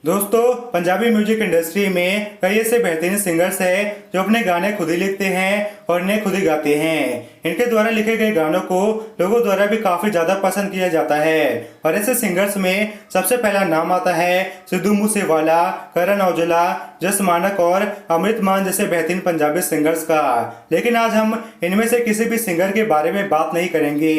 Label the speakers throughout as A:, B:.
A: दोस्तों, Punjabi music industry में कई ऐसे बेहतरीन सिंगर्स हैं जो अपने गाने खुद ही लिखते हैं और इन्हें खुद ही गाते हैं। इनके द्वारा लिखे गए गानों को लोगों द्वारा भी काफी ज्यादा पसंद किया जाता है और ऐसे सिंगर्स में सबसे पहला नाम आता है सिद्धू मूसेवाला, करण औजला, जस मानक और अमृत मान जैसे बेहतरीन पंजाबी सिंगर्स का। लेकिन आज हम इनमें से किसी भी सिंगर के बारे में बात नहीं करेंगे,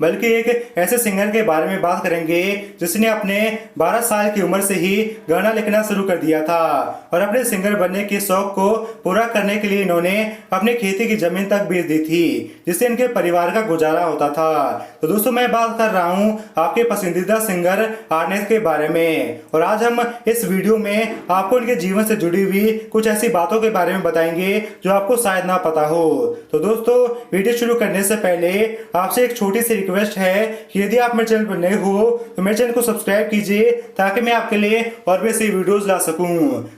A: बल्कि एक ऐसे सिंगर के बारे में बात करेंगे जिसने अपने 12 साल की उम्र से ही गाना लिखना शुरू कर दिया था और अपने सिंगर बनने के शौक को पूरा करने के लिए इन्होंने अपनी खेती की जमीन तक बेच दी थी, जिससे इनके परिवार का गुजारा होता था। तो दोस्तों, मैं बात कर रहा हूँ आपके पसंदीदा सिंगर आर्नेत के बारे में और आज हम इस वीडियो में आपको इनके जीवन से जुड़ी हुई कुछ ऐसी बातों के बारे में बताएंगे जो आपको शायद ना पता हो। तो दोस्तों, वीडियो शुरू करने से पहले आपसे एक छोटी सी रिक्वेस्ट है कि यदि आप मेरे चैनल पर नए हो तो मेरे चैनल को सब्सक्राइब कीजिए ताकि मैं आपके लिए और भी ऐसी वीडियोस ला सकूं।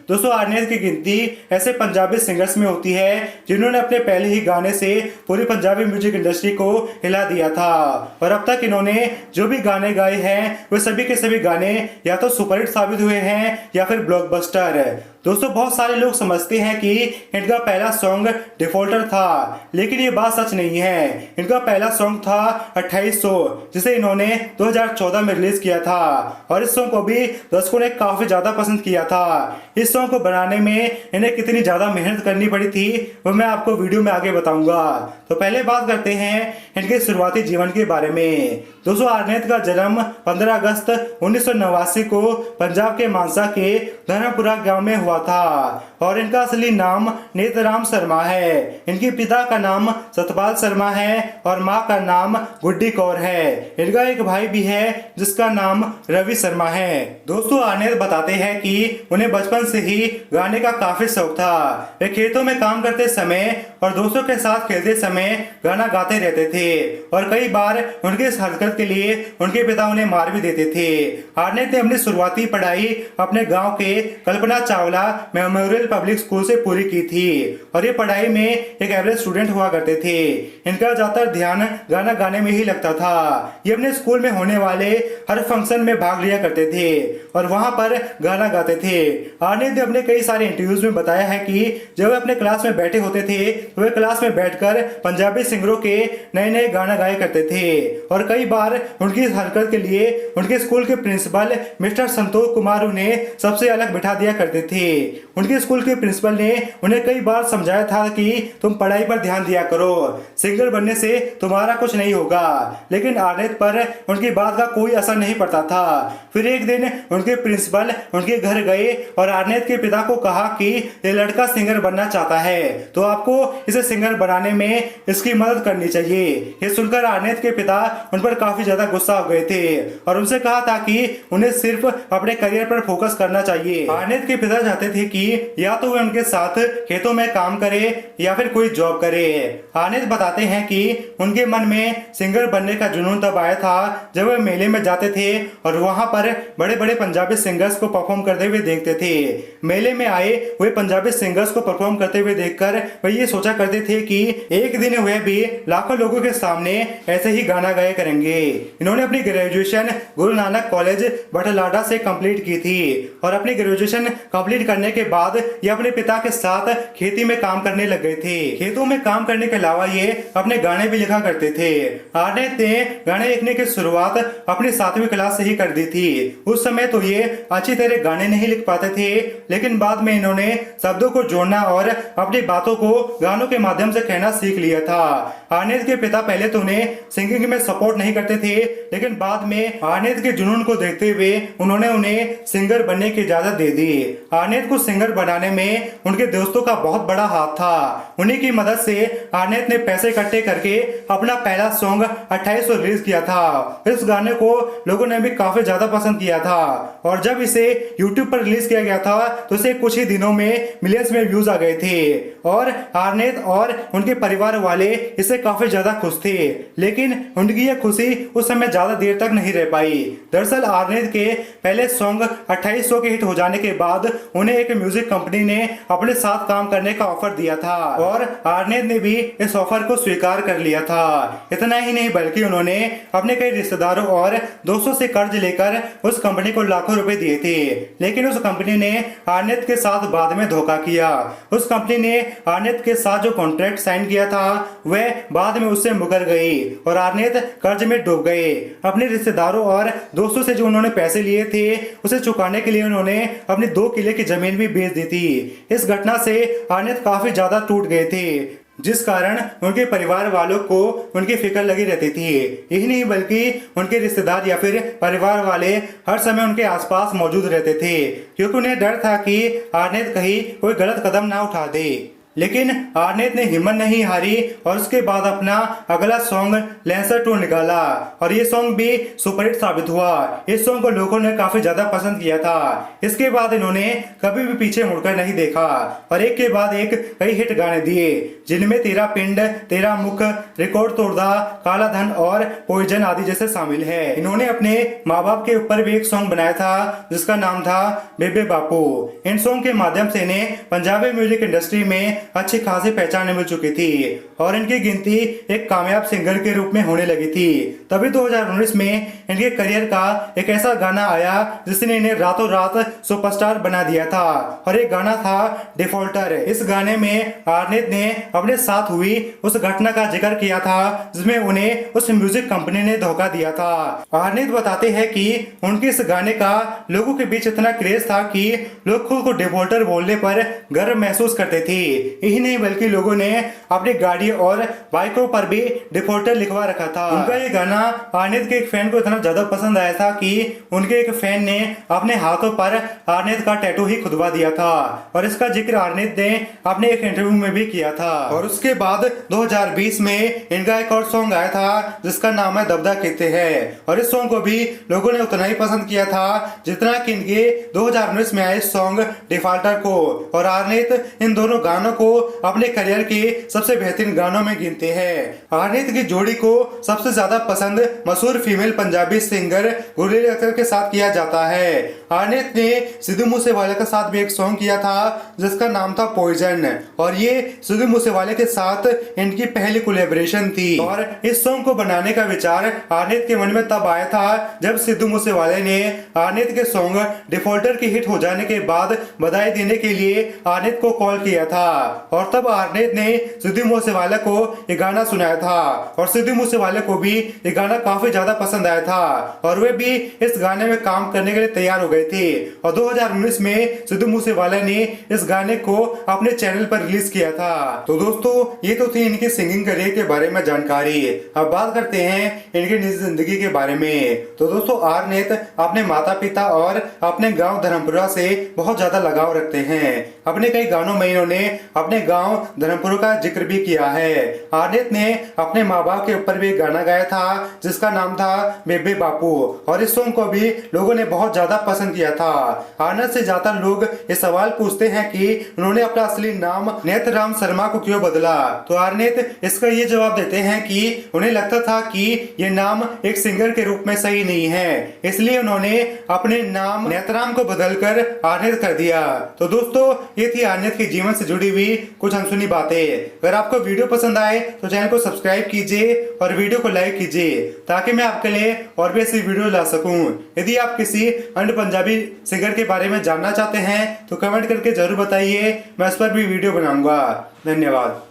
A: दोस्तों, आर्नेत की गिनती ऐसे पंजाबी सिंगर्स में होती है जिन्होंने अपने पहले ही गाने से पूरी पंजाबी म्यूजिक इंडस्ट्री को हिला दिया था और अब तक इन्होंने जो भी गाने गाए हैं वे सभी के सभी गाने या तो सुपरहिट साबित हुए हैं या फिर ब्लॉकबस्टर। दोस्तों, बहुत सारे लोग समझते हैं कि इनका पहला सॉन्ग डिफॉल्टर था, लेकिन ये बात सच नहीं है। इनका पहला सॉन्ग था 2800, जिसे इन्होंने 2014 में रिलीज किया था और इस सॉन्ग को भी दर्शकों ने काफी ज्यादा पसंद किया था। इस सॉन्ग को बनाने में इन्हें कितनी ज्यादा मेहनत करनी पड़ी थी वो मैं आपको वीडियो में आगे बताऊंगा। तो पहले बात करते हैं इनके शुरुआती जीवन के बारे में। दोस्तों, आर्नेत का जन्म 15 अगस्त 1989 को पंजाब के मानसा के धर्मपुरा गांव में हुआ था और इनका असली नाम नेतराम शर्मा है। इनके पिता का नाम सतपाल शर्मा है और मां का नाम गुड्डी कौर है। इनका एक भाई भी है जिसका नाम रवि शर्मा है। दोस्तों, आर्नेत बताते हैं कि उन्हें बचपन से ही गाने का काफी शौक था। वे खेतों में काम करते समय और दोस्तों के साथ खेलते समय गाना गाते रहते थे और कई बार उनके इस हरकत के लिए उनके पिता उन्हें मार भी देते थे। आर्नेत ने अपनी शुरुआती पढ़ाई अपने गांव के Kalpana Chawla memorial public school से पूरी की थी और ये पढ़ाई में एक एवरेज स्टूडेंट हुआ करते थे। इनका ज्यादातर ध्यान गाना गाने में ही लगता था। ये अपने स्कूल में होने वाले हर फंक्शन में भाग लिया करते थे और वहां पर गाना गाते थे। आर्नेत ने अपने कई सारे इंटरव्यूज में बताया है कि जब वे अपने क्लास में बैठे होते थे तो वे क्लास में बैठकर पंजाबी सिंगरों के नए नए गाना गाया करते थे और कई बार उनकी इस हरकत के लिए उनके स्कूल के प्रिंसिपल मिस्टर संतोष कुमार उन्हें सबसे अलग बिठा दिया करते थे। उनके स्कूल के प्रिंसिपल ने उन्हें कई बार समझाया था कि तुम पढ़ाई पर ध्यान दिया करो, सिंगर बनने से तुम्हारा कुछ नहीं होगा, लेकिन आर्नेत पर उनकी बात का कोई असर नहीं पड़ता था। फिर एक दिन उनके प्रिंसिपल उनके घर गए और आर्नेत के पिता को कहा कि ये लड़का सिंगर बनना चाहता है तो आपको इसे सिंगर बनाने में इसकी मदद करनी चाहिए। ये सुनकर आर्नेत के पिता उन पर काफी ज्यादा गुस्सा हो गए थे और उनसे कहा था कि उन्हें सिर्फ अपने करियर पर फोकस करना चाहिए। आर्नेत के पिता चाहते थे कि या तो वे उनके साथ खेतों में काम करे या फिर कोई जॉब करे। आर्नेत बताते हैं कि उनके मन में सिंगर बनने का जुनून तब आया था जब वे मेले में जाते थे और वहां पर बड़े बड़े पंजाबी सिंगर्स को परफॉर्म करते हुए देखते थे। मेले में आए हुए पंजाबी सिंगर्स को परफॉर्म करते हुए देखकर वे ये सोचा करते थे कि एक दिन वे भी लाखों लोगों के सामने ऐसे ही गाना गाया करेंगे। इन्होंने अपनी ग्रेजुएशन गुरु नानक कॉलेज बटलाडा से कंप्लीट की थी और अपनी ग्रेजुएशन कंप्लीट करने के बाद ये अपने पिता के साथ खेती में काम करने लग गए थे। खेतों में काम करने के अलावा ये अपने गाने भी लिखा करते थे। आर्नेत ने गाने लिखने की शुरुआत अपनी 7वीं क्लास से ही कर दी थी। उस समय तो ये अच्छी तरह गाने नहीं लिख पाते थे, लेकिन बाद में इन्होंने शब्दों को जोड़ना और अपनी बातों को गानों के माध्यम से कहना सीख लिया था। आर्नेत के पिता पहले तो उन्हें सिंगिंग में सपोर्ट नहीं करते थे, लेकिन बाद में आर्नेत के जुनून को देखते हुए उन्होंने उन्हें सिंगर बनने की इजाजत दे दी। आर्नेत को सिंगर बनाने में उनके दोस्तों का बहुत बड़ा हाथ था। उन्हीं की मदद से आर्नेत ने पैसे इकट्ठे करके अपना पहला सॉन्ग 2800 रिलीज किया था। इस गाने को लोगों ने भी काफी ज्यादा पसंद किया था और जब इसे YouTube पर रिलीज किया गया था तो इसे कुछ ही दिनों में मिलियंस में व्यूज आ गए थे और आर्नेत और उनके परिवार वाले इससे काफी ज्यादा खुश थे, लेकिन उनकी यह खुशी उस समय ज्यादा देर तक नहीं रह पाई। दरअसल आर्नेत के पहले सॉन्ग 2800 के हिट हो जाने के बाद उन्हें उन्हें एक म्यूजिक कंपनी ने अपने साथ काम करने का ऑफर दिया था और आर्नेत ने भी इस ऑफर को स्वीकार कर लिया था। इतना ही नहीं बल्कि उन्होंने अपने कई रिश्तेदारों और दोस्तों से कर्ज लेकर उस कंपनी को लाखों रुपए दिए थे, लेकिन उस कंपनी ने आर्नेत के साथ बाद में धोखा किया। उस कंपनी ने आर्नेत के साथ जो कॉन्ट्रैक्ट साइन किया था वह बाद में उससे मुकर गई और आर्नेत कर्ज में डूब गए। अपने रिश्तेदारों और दोस्तों से जो उन्होंने पैसे लिए थे उसे चुकाने के लिए उन्होंने अपने 2 किले की जमीन भी बेच दी थी। इस घटना से आर्नेत काफी ज्यादा टूट गए थे, जिस कारण उनके परिवार वालों को उनकी फिक्र लगी रहती थी। यही नहीं बल्कि उनके रिश्तेदार या फिर परिवार वाले हर समय उनके आसपास मौजूद रहते थे, क्योंकि उन्हें डर था कि आर्नेत कहीं कोई गलत कदम ना उठा दे। लेकिन आर्नेत ने हिम्मत नहीं हारी और उसके बाद अपना अगला सॉन्ग लैंसर 2 निकाला और ये सॉन्ग भी सुपरहिट साबित हुआ। इस सॉन्ग को लोगों ने काफी ज्यादा पसंद किया था। इसके बाद इन्होंने कभी भी पीछे मुड़कर नहीं देखा और एक के बाद एक कई हिट गाने दिए, जिनमें तेरा पिंड, तेरा मुख, रिकॉर्ड तोड़दा, काला धन और पॉइजन आदि जैसे शामिल है। इन्होंने अपने माँ बाप के ऊपर भी एक सॉन्ग बनाया था जिसका नाम था बेबे बापू। इन सॉन्ग के माध्यम से इन्हें पंजाबी म्यूजिक इंडस्ट्री में अच्छी खासी पहचान मिल चुकी थी और इनकी गिनती एक कामयाब सिंगर के रूप में होने लगी थी। तभी 2019 में इनके करियर का एक ऐसा गाना आया जिसने इन्हें रातों रात सुपरस्टार बना दिया था और एक गाना था डिफॉल्टर। इस गाने में आर्नेत ने अपने साथ हुई उस घटना का जिक्र किया था जिसमें उन्हें उस म्यूजिक कंपनी ने धोखा दिया था। आर्नेत बताते हैं कि उनके इस गाने का लोगों के बीच इतना क्रेज था कि लोग खुद को डिफॉल्टर बोलने पर गर्व महसूस करते थे। यही नहीं बल्कि लोगों ने अपनी गाड़ी और बाइकों पर भी डिफॉल्टर लिखवा रखा था। उनका ये गाना आर्नेत के एक फैन को इतना ज्यादा पसंद आया था कि उनके एक फैन ने अपने हाथों पर आर्नेत का टैटू ही खुदवा दिया था और इसका जिक्र आर्नेत ने अपने एक इंटरव्यू में भी किया था। और उसके बाद 2020 में इनका एक और सॉन्ग आया था जिसका नाम है दबदा कहते हैं और इस सॉन्ग को भी लोगों ने उतना ही पसंद किया था जितना कि इनके 2019 में आए सॉन्ग डिफॉल्टर को। और आर्नेत इन दोनों गानों को अपने करियर के सबसे बेहतरीन गानों में गिनते हैं। आर्नेत की जोड़ी को सबसे ज्यादा पसंद मशहूर फीमेल पंजाबी सिंगर गुरलीन अख्तर के साथ किया जाता है। आर्नेत ने सिद्धू मूसेवाले के साथ भी एक सॉन्ग किया था जिसका नाम था पॉइजन और ये सिद्धू मूसेवाले के साथ इनकी पहली कोलैबोरेशन थी। और इस सॉन्ग को बनाने का विचार आर्नेत के मन में तब आया था जब सिद्धू मूसेवाले ने आर्नेत के सॉन्ग डिफॉल्टर की हिट हो जाने के बाद बधाई देने के लिए आर्नेत को कॉल किया था और तब आर्नेत ने सिद्धू मूसेवाले को ये गाना सुनाया था और सिद्धू मूसेवाले को भी ये गाना काफी ज्यादा पसंद आया था और वे भी इस गाने में काम करने के लिए तैयार हो गए थे। और 2019 में सिद्धू मूसेवाले ने इस गाने को अपने चैनल पर रिलीज किया था। तो दोस्तों ये तो थी इनके सिंगिंग करियर के बारे में जानकारी। अब बात करते हैं इनकी निजी जिंदगी के बारे में। तो दोस्तों आर्नेत अपने माता पिता और अपने गाँव धर्मपुरा से बहुत ज्यादा लगाव रखते हैं। अपने कई गानों में इन्होंने अपने गांव धर्मपुर का जिक्र भी किया है। आर्नेत ने अपने माँ बाप के ऊपर भी गाना गाया था जिसका नाम था बेबे बापू और इस सॉन्ग को भी लोगों ने बहुत ज्यादा पसंद किया था। आर्नेत से ज्यादा लोग ये सवाल पूछते हैं कि उन्होंने अपना असली नाम नेत्रराम शर्मा को क्यों बदला। तो आर्नेत इसका ये जवाब देते हैं कि उन्हें लगता था कि ये नाम एक सिंगर के रूप में सही नहीं है, इसलिए उन्होंने अपने नाम नेत्रराम को बदलकर आर्नेत कर दिया। तो दोस्तों ये थी आर्नेत के जीवन से जुड़ी हुई कुछ अनसुनी बातें। अगर आपको वीडियो पसंद आए तो चैनल को सब्सक्राइब कीजिए और वीडियो को लाइक कीजिए ताकि मैं आपके लिए और भी ऐसी वीडियो ला सकूं। यदि आप किसी अन्य पंजाबी सिंगर के बारे में जानना चाहते हैं तो कमेंट करके जरूर बताइए, मैं इस पर भी वीडियो बनाऊंगा। धन्यवाद।